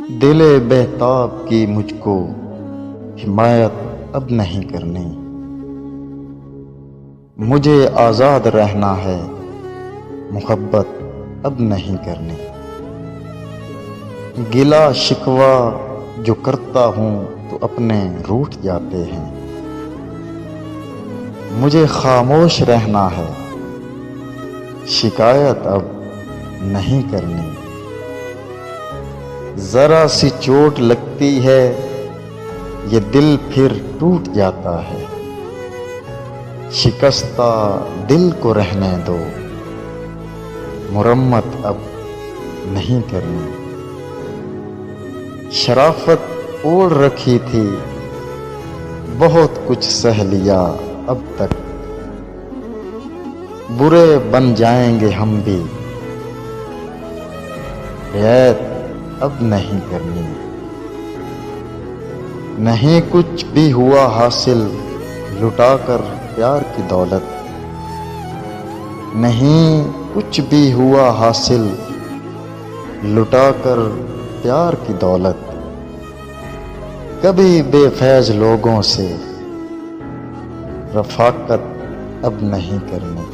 دل بہتاب کی مجھ کو حمایت اب نہیں کرنی، مجھے آزاد رہنا ہے، محبت اب نہیں کرنی۔ گلا شکوہ جو کرتا ہوں تو اپنے روٹھ جاتے ہیں، مجھے خاموش رہنا ہے، شکایت اب نہیں کرنی۔ ذرا سی چوٹ لگتی ہے، یہ دل پھر ٹوٹ جاتا ہے، شکستہ دل کو رہنے دو، مرمت اب نہیں کرنی۔ شرافت اوڑھ رکھی تھی، بہت کچھ سہ لیا اب تک، برے بن جائیں گے ہم بھی، رعایت اب نہیں کرنی۔ نہیں کچھ بھی ہوا حاصل لٹا کر پیار کی دولت، نہیں کچھ بھی ہوا حاصل لٹا کر پیار کی دولت۔ کبھی بے فیض لوگوں سے رفاقت اب نہیں کرنی۔